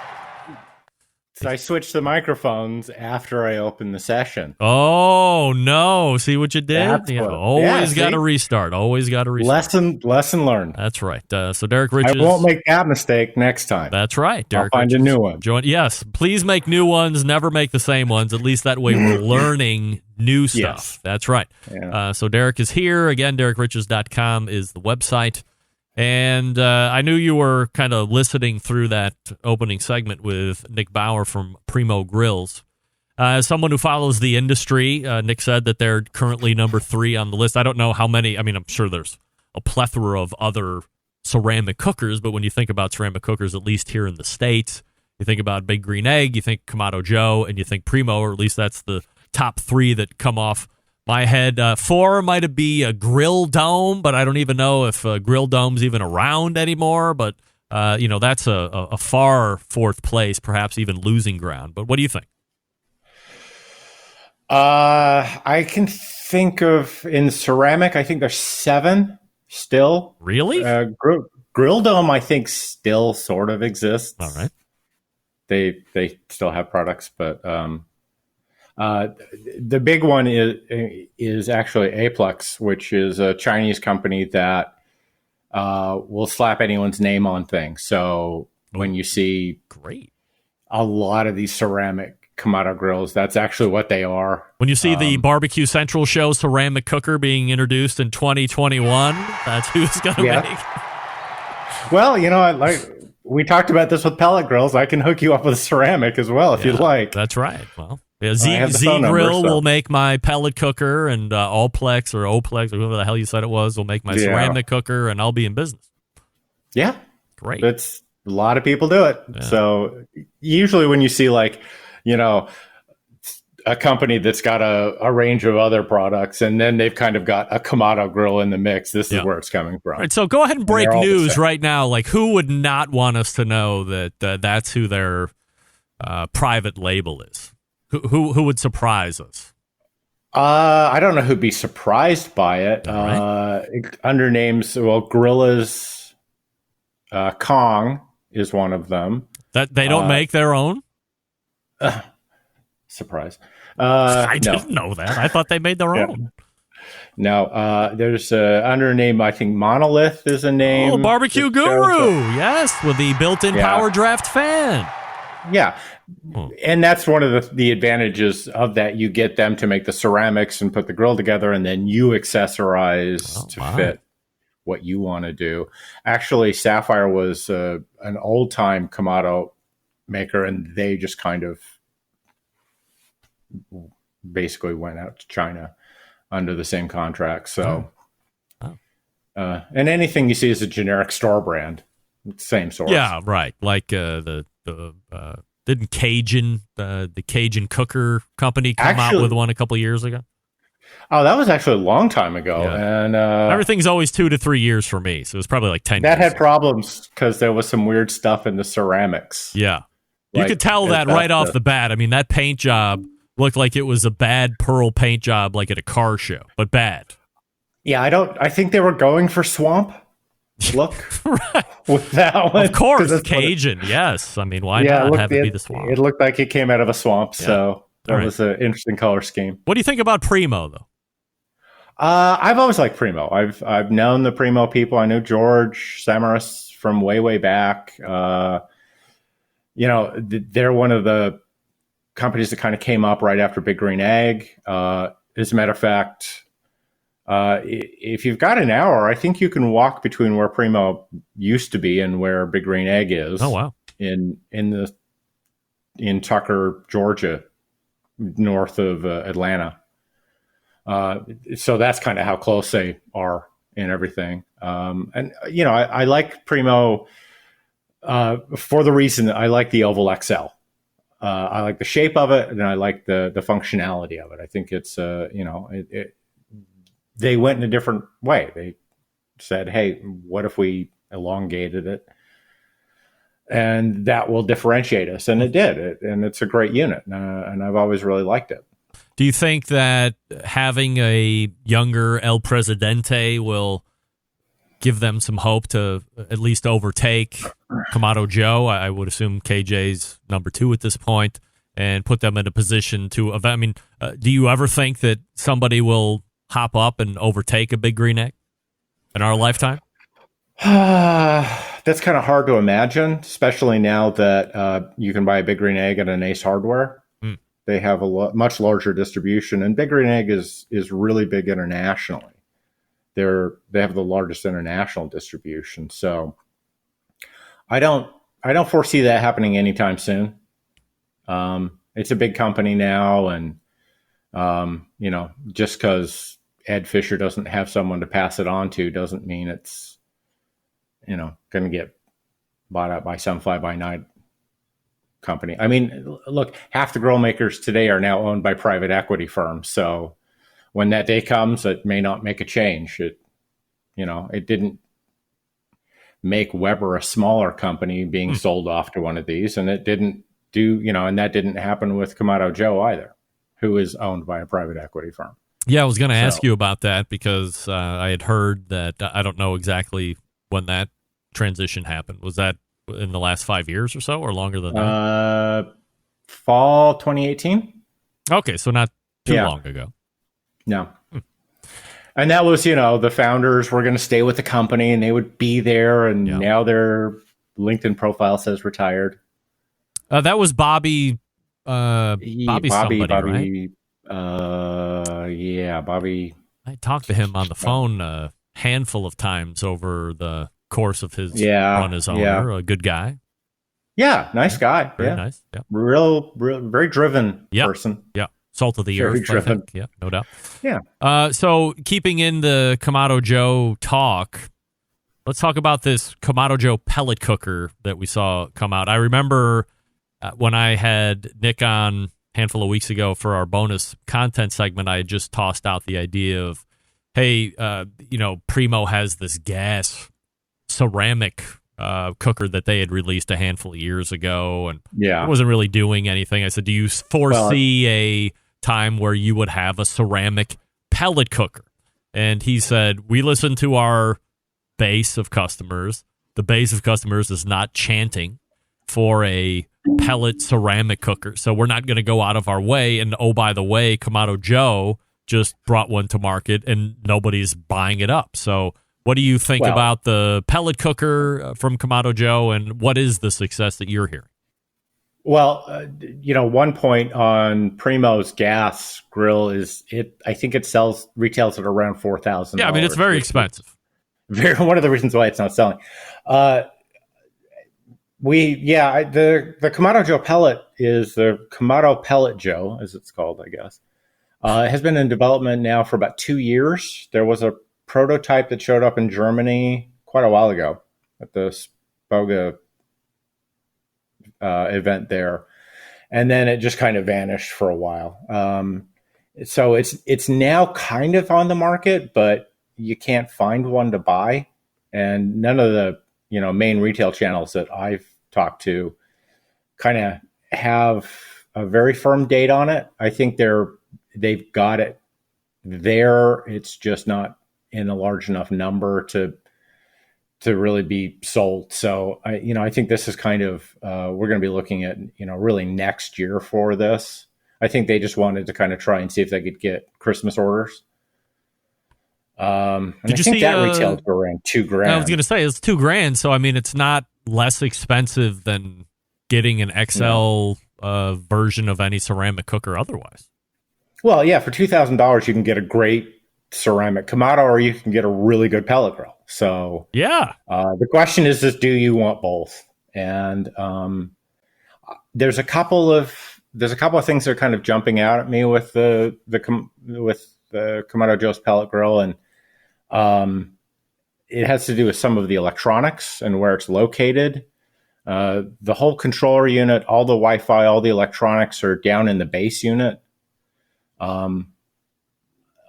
So I switched the microphones after I opened the session. Oh, no. See what you did? That's Yeah, what- always yeah, got to see? restart. Always got to restart. Lesson learned. That's right. So Derrick Riches. I won't make that mistake next time. That's right. I'll Derrick find Riches. a new one. Yes, please make new ones. Never make the same ones. At least that way we're learning new stuff. Yes. That's right. Yeah. So Derrick is here. Again, DerrickRiches.com is the website. And I knew you were kind of listening through that opening segment with Nick Bauer from Primo Grills. As someone who follows the industry, Nick said that they're currently number 3 on the list. I don't know how many. I mean, I'm sure there's a plethora of other ceramic cookers, but when you think about ceramic cookers, at least here in the States, you think about Big Green Egg, you think Kamado Joe, and you think Primo, or at least that's the top 3 that come off my head. 4 might be a Grill Dome, but I don't even know if Grill Dome's even around anymore. But, that's a far 4th place, perhaps even losing ground. But what do you think? I can think of, in ceramic, I think there's 7 still. Really? Grill Dome, I think, still sort of exists. All right. They still have products, but the big one is actually Aplex, which is a Chinese company that will slap anyone's name on things. So when you see a lot of these ceramic Kamado grills, that's actually what they are. When you see the Barbecue Central show ceramic cooker being introduced in 2021, that's who's going to make. Well, we talked about this with pellet grills. I can hook you up with a ceramic as well if you'd like. That's right. Well, have the Z phone number, Grill so. will make my pellet cooker, and Allplex or Oplex, or whatever the hell you said it was, will make my ceramic cooker, and I'll be in business. Yeah. Great. That's a lot of people do it. Yeah. So usually when you see a company that's got a range of other products, and then they've kind of got a Kamado grill in the mix, this is where it's coming from. All right, so go ahead and break they're all the news same. right now. Like, who would not want us to know that that's who their private label is? Who would surprise us? I don't know who'd be surprised by it. Right. Under names, Gorilla's Kong is one of them. That they don't make their own? Surprise. I didn't know that. I thought they made their own. No, there's under name, I think Monolith is a name. Oh, Barbecue Guru. Yes, with the built-in power draft fan. Yeah. And that's one of the advantages of that. You get them to make the ceramics and put the grill together, and then you accessorize to fit what you want to do. Actually, Sapphire was an old-time Kamado maker, and they just kind of basically went out to China under the same contract. So, and anything you see is a generic store brand, same source. Yeah, right. Like didn't Cajun the Cajun Cooker Company come out with one a couple years ago? Oh, that was actually a long time ago, and everything's always 2 to 3 years for me, so it was probably like 10. That years had problems because there was some weird stuff in the ceramics. Yeah, you could tell that right off the bat. I mean, that paint job looked like it was a bad pearl paint job, like at a car show, but bad. Yeah, I think they were going for swamp look with that one. Of course, Cajun. Yes, I mean, why not have it be the swamp? It looked like it came out of a swamp, so that right. was an interesting color scheme. What do you think about Primo, though? I've always liked Primo. I've known the Primo people. I knew George Samaras from way back. They're one of the companies that kind of came up right after Big Green Egg. As a matter of fact, if you've got an hour, I think you can walk between where Primo used to be and where Big Green Egg is. Oh wow! In Tucker, Georgia, north of Atlanta. So that's kind of how close they are and everything. I like Primo for the reason that I like the Oval XL. I like the shape of it, and I like the functionality of it. I think it's they went in a different way. They said, "Hey, what if we elongated it, and that will differentiate us?" And it did, and it's a great unit, and I've always really liked it. Do you think that having a younger El Presidente will give them some hope to at least overtake Kamado Joe. I would assume KJ's number 2 at this point, and put them in a position to. I mean, do you ever think that somebody will hop up and overtake a Big Green Egg in our lifetime? That's kind of hard to imagine, especially now that you can buy a Big Green Egg at an Ace Hardware. They have a much larger distribution, and Big Green Egg is really big internationally. They have the largest international distribution, so I don't foresee that happening anytime soon. It's a big company now, and just because Ed Fisher doesn't have someone to pass it on to doesn't mean it's going to get bought out by some fly-by-night company. I mean, look, half the grill makers today are now owned by private equity firms. So when that day comes, it may not make a change. It didn't make Weber a smaller company being sold off to one of these, and it didn't do, and that didn't happen with Kamado Joe either, who is owned by a private equity firm. Yeah, I was going to ask you about that because I had heard that. I don't know exactly when that transition happened. Was that in the last 5 years or so, or longer than that? Fall 2018. Okay, so not too long ago. No. And that was, the founders were going to stay with the company and they would be there, and now their LinkedIn profile says retired. That was Bobby. Bobby, right? Bobby. I talked to him on the phone a handful of times over the course of his run as owner. Yeah. A good guy. Yeah, nice guy. Very nice. Yeah. Real, very driven person. Yeah. Salt of the Very earth, driven. I think. Yeah, no doubt. Yeah. So keeping in the Kamado Joe talk, let's talk about this Kamado Joe pellet cooker that we saw come out. I remember when I had Nick on a handful of weeks ago for our bonus content segment, I had just tossed out the idea of, hey, Primo has this gas ceramic cooker that they had released a handful of years ago, and it wasn't really doing anything. I said, do you foresee a time where you would have a ceramic pellet cooker? And he said, we listen to our base of customers. The base of customers is not chanting for a pellet ceramic cooker, so we're not going to go out of our way. And oh, by the way, Kamado Joe just brought one to market and nobody's buying it up. So what do you think about the pellet cooker from Kamado Joe, and what is the success that you're hearing? Well, one point on Primo's gas grill is I think it retails at around $4,000. Yeah, I mean, it's very expensive. One of the reasons why it's not selling. The Kamado Joe pellet is the Kamado Pellet Joe, as it's called, I guess. It has been in development now for about 2 years. There was a prototype that showed up in Germany quite a while ago at the Spoga event there, and then it just kind of vanished for a while. So it's now kind of on the market, but you can't find one to buy, and none of the main retail channels that I've talked to kind of have a very firm date on it. I think they've got it there. It's just not in a large enough number to really be sold. So I think this is kind of we're going to be looking at really next year for this. I think they just wanted to kind of try and see if they could get Christmas orders. And Did I you think see that retails for around $2,000. I was going to say it's $2,000, so I mean it's not less expensive than getting an XL version of any ceramic cooker otherwise. Well, yeah, for $2,000 you can get a great ceramic Kamado, or you can get a really good pellet grill. So the question is do you want both? And there's a couple of things that are kind of jumping out at me with the Kamado Joe's pellet grill, and it has to do with some of the electronics and where it's located. The whole controller unit, all the Wi-Fi, all the electronics are down in the base unit.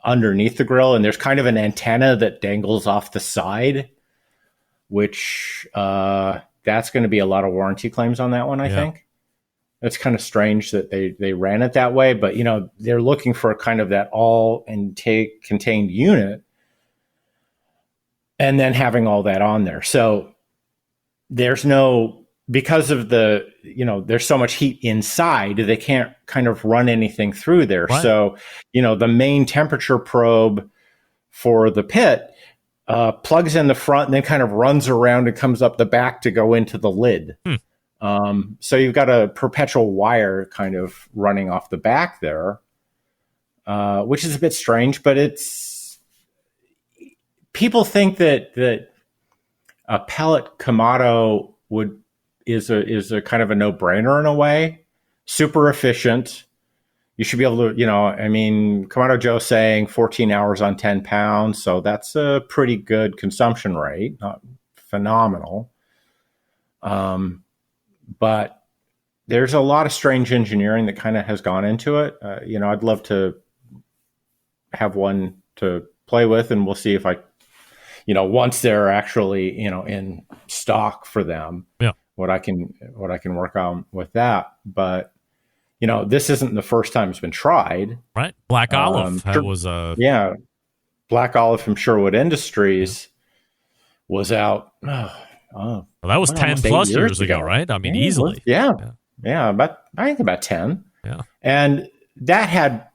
Underneath the grill, and there's kind of an antenna that dangles off the side, which that's going to be a lot of warranty claims on that one, I think. It's kind of strange that they ran it that way, but they're looking for kind of that all contained unit. and then having all that on there. So there's because of there's so much heat inside, they can't kind of run anything through there. Right. So, the main temperature probe for the pit plugs in the front and then kind of runs around and comes up the back to go into the lid. So you've got a perpetual wire kind of running off the back there, which is a bit strange, but people think that a pellet Kamado is a kind of a no-brainer in a way. Super efficient. You should be able to, Kamado Joe's saying 14 hours on 10 pounds, so that's a pretty good consumption rate, not phenomenal. But there's a lot of strange engineering that kind of has gone into it. I'd love to have one to play with, and we'll see if I, once they're actually, in stock for them, what I can work on with that. But this isn't the first time it's been tried. Right. Black Olive. That was Black Olive from Sherwood Industries was out. Well, that was 10 plus years ago, right? I mean, easily. Yeah. I think about 10. Yeah. And that had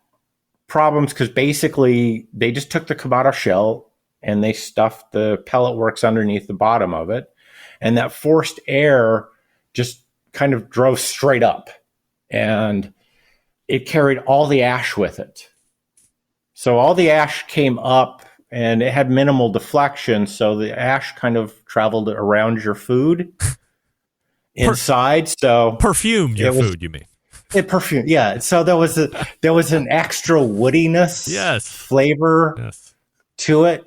problems because basically they just took the Kamado shell and they stuffed the pellet works underneath the bottom of it. And that forced air just kind of drove straight up. And it carried all the ash with it. So all the ash came up and it had minimal deflection. So the ash kind of traveled around your food inside. So perfumed your food, you mean? It perfumed, yeah. So there was an extra woodiness, flavor to it.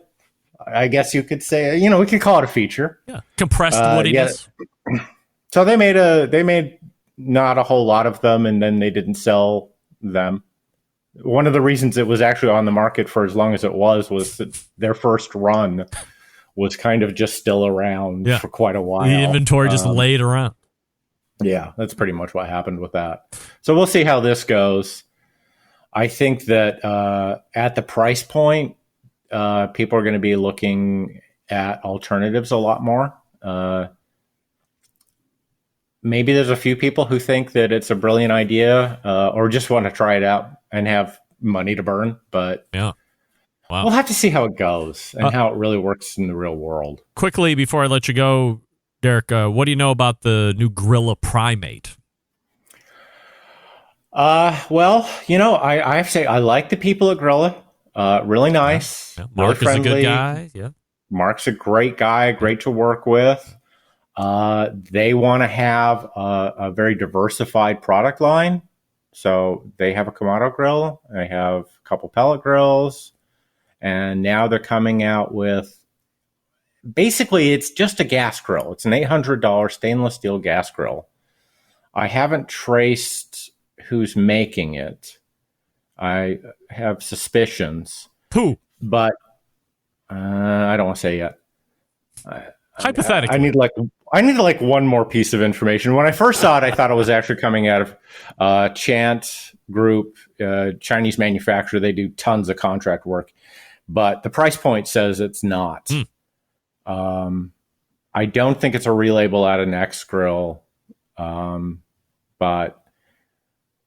I guess you could say, we could call it a feature. Yeah, compressed woodiness. Yeah. So they made not a whole lot of them, and then they didn't sell them. One of the reasons it was actually on the market for as long as it was that their first run was kind of just still around for quite a while. The inventory just laid around. Yeah, that's pretty much what happened with that. So we'll see how this goes. I think that at the price point, people are going to be looking at alternatives a lot more. Maybe there's a few people who think that it's a brilliant idea or just want to try it out and have money to burn. But we'll have to see how it goes and how it really works in the real world. Quickly, before I let you go, Derrick, what do you know about the new Grilla Primate? Well, I have to say I like the people at Grilla. Really nice. Yeah. Mark really is a good guy. Yeah. Mark's a great guy, great to work with. They want to have a very diversified product line. So they have a Kamado grill. They have a couple pellet grills. And now they're coming out with, basically, it's just a gas grill. It's an $800 stainless steel gas grill. I haven't traced who's making it. I have suspicions. Who? But I don't want to say yet. Hypothetically. I need like one more piece of information. When I first saw it, I thought it was actually coming out of Chant Group, Chinese manufacturer. They do tons of contract work, but the price point says it's not. I don't think it's a relabel out of Next Grill, but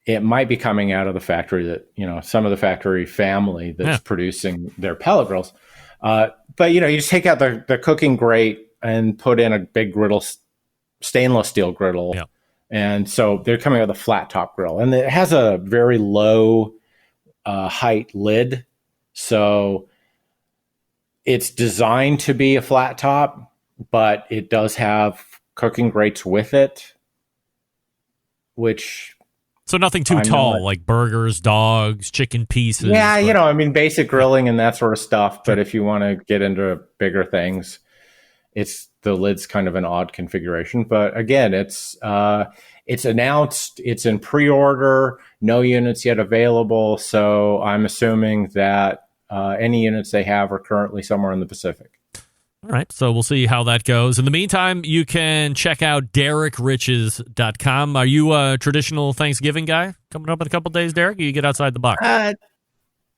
it might be coming out of the factory that, some of the factory family that's producing their pellet grills. But, you just take out the cooking grate and put in a big griddle, stainless steel griddle. Yeah. And so they're coming with a flat top grill. And it has a very low height lid. So it's designed to be a flat top, but it does have cooking grates with it, which... So nothing too tall, like burgers, dogs, chicken pieces. Yeah, basic grilling and that sort of stuff. But if you want to get into bigger things, the lid's kind of an odd configuration. But again, it's announced, it's in pre-order, no units yet available. So I'm assuming that any units they have are currently somewhere in the Pacific. All right, so we'll see how that goes. In the meantime, you can check out DerrickRiches.com. Are you a traditional Thanksgiving guy coming up in a couple days, Derrick? Or you get outside the box?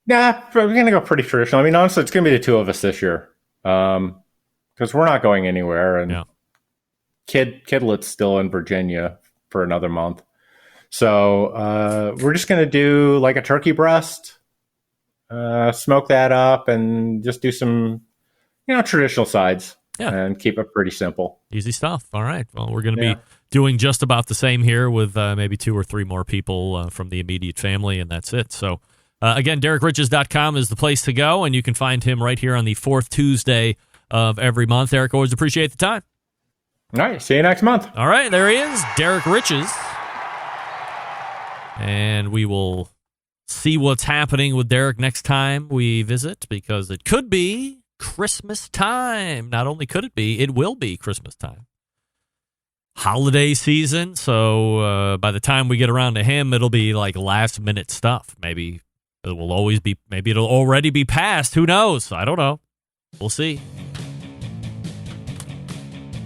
Nah, we're going to go pretty traditional. Honestly, it's going to be the two of us this year. because we're not going anywhere, and Yeah. Kidlet's still in Virginia for another month. So we're just going to do like a turkey breast, smoke that up, and just do some, traditional sides. Yeah. And keep it pretty simple. Easy stuff. All right. Well, we're going to be doing just about the same here with maybe 2 or 3 more people from the immediate family, and that's it. So, again, DerrickRiches.com is the place to go, and you can find him right here on the 4th Tuesday of every month. Derrick, always appreciate the time. All right. See you next month. All right. There he is, Derrick Riches. And we will see what's happening with Derrick next time we visit, because it could be Christmas time. Not only could it be, it will be Christmas time. Holiday season. So by the time we get around to him, it'll be like last minute stuff. Maybe it'll already be past. Who knows? I don't know. We'll see.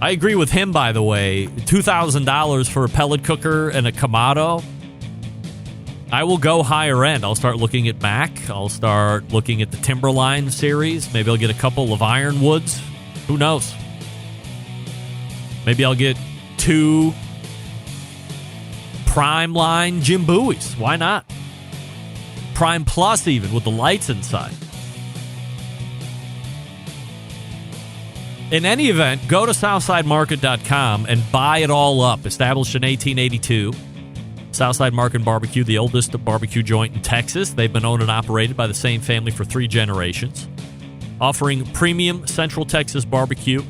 I agree with him, by the way. $2,000 for a pellet cooker and a Kamado. I will go higher end. I'll start looking at Mac. I'll start looking at the Timberline series. Maybe I'll get a couple of Ironwoods. Who knows? Maybe I'll get 2 Prime line Jim Buoys. Why not? Prime Plus even, with the lights inside. In any event, go to SouthsideMarket.com and buy it all up. Established in 1882. Southside Market Barbecue, the oldest barbecue joint in Texas. They've been owned and operated by the same family for 3 generations. Offering premium Central Texas barbecue.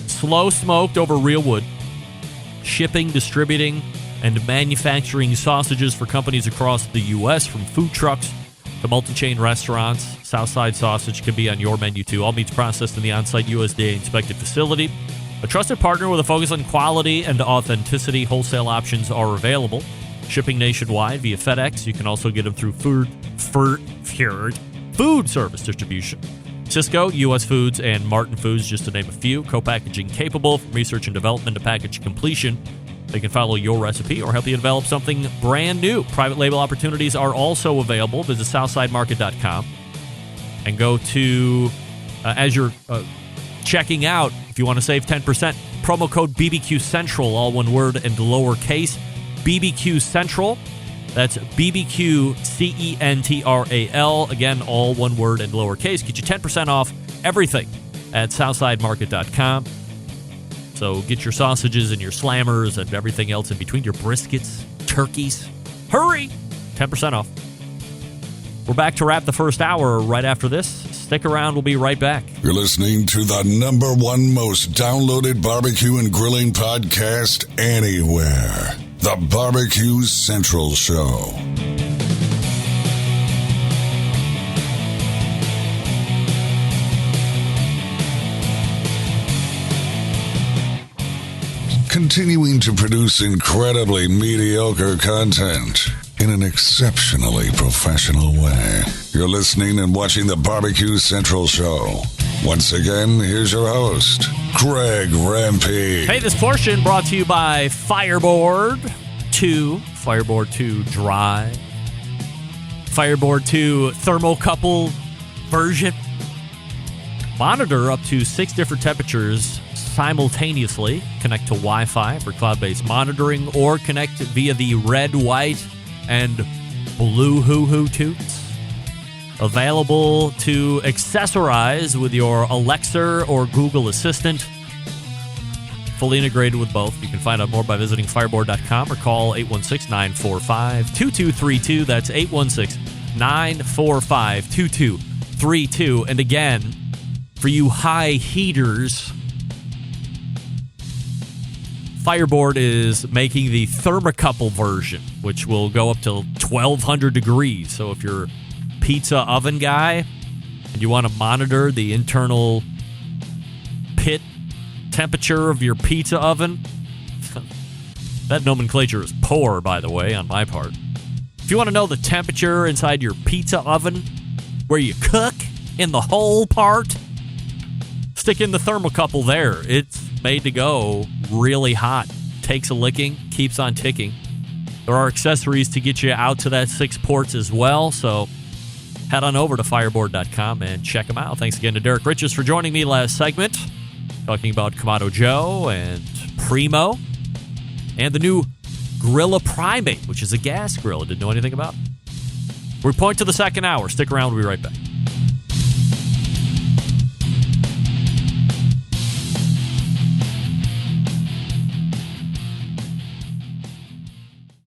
Slow smoked over real wood. Shipping, distributing, and manufacturing sausages for companies across the U.S., from food trucks to multi-chain restaurants. Southside Sausage can be on your menu, too. All meats processed in the on-site USDA-inspected facility. A trusted partner with a focus on quality and authenticity. Wholesale options are available. Shipping nationwide via FedEx. You can also get them through food service distribution. Cisco, U.S. Foods, and Martin Foods, just to name a few. Co-packaging capable, from research and development to package completion. They can follow your recipe or help you develop something brand new. Private label opportunities are also available. Visit SouthsideMarket.com and go to, as you're checking out, if you want to save 10%, promo code BBQ Central, all one word and lowercase. BBQ Central. That's BBQ CENTRAL. Again, all one word and lowercase. Get you 10% off everything at SouthsideMarket.com. So get your sausages and your slammers and everything else in between, your briskets, turkeys. Hurry! 10% off. We're back to wrap the first hour right after this. Stick around. We'll be right back. You're listening to the #1 most downloaded barbecue and grilling podcast anywhere. The Barbecue Central Show. Continuing to produce incredibly mediocre content in an exceptionally professional way. You're listening and watching the Barbecue Central Show. Once again, here's your host, Greg Rampey. Hey, this portion brought to you by Fireboard 2. Fireboard 2 Dry. Fireboard 2 Thermocouple version. Monitor up to 6 different temperatures simultaneously. Connect to Wi-Fi for cloud-based monitoring, or connect via the red, white, and blue hoo-hoo toots. Available to accessorize with your Alexa or Google Assistant. Fully integrated with both. You can find out more by visiting fireboard.com or call 816-945-2232. That's 816-945-2232. And again, for you high heaters, Fireboard is making the thermocouple version, which will go up to 1,200 degrees. So if you're a pizza oven guy and you want to monitor the internal pit temperature of your pizza oven, that nomenclature is poor, by the way, on my part. If you want to know the temperature inside your pizza oven, where you cook in the whole part, stick in the thermocouple there. It's made to go really hot. Takes a licking, keeps on ticking. There are accessories to get you out to that 6 ports as well, so head on over to fireboard.com and check them out. Thanks again to Derrick Riches for joining me last segment, talking about Kamado Joe and Primo and the new Grilla Primate, which is a gas grill I didn't know anything about. We point to the second hour. Stick around. We'll be right back.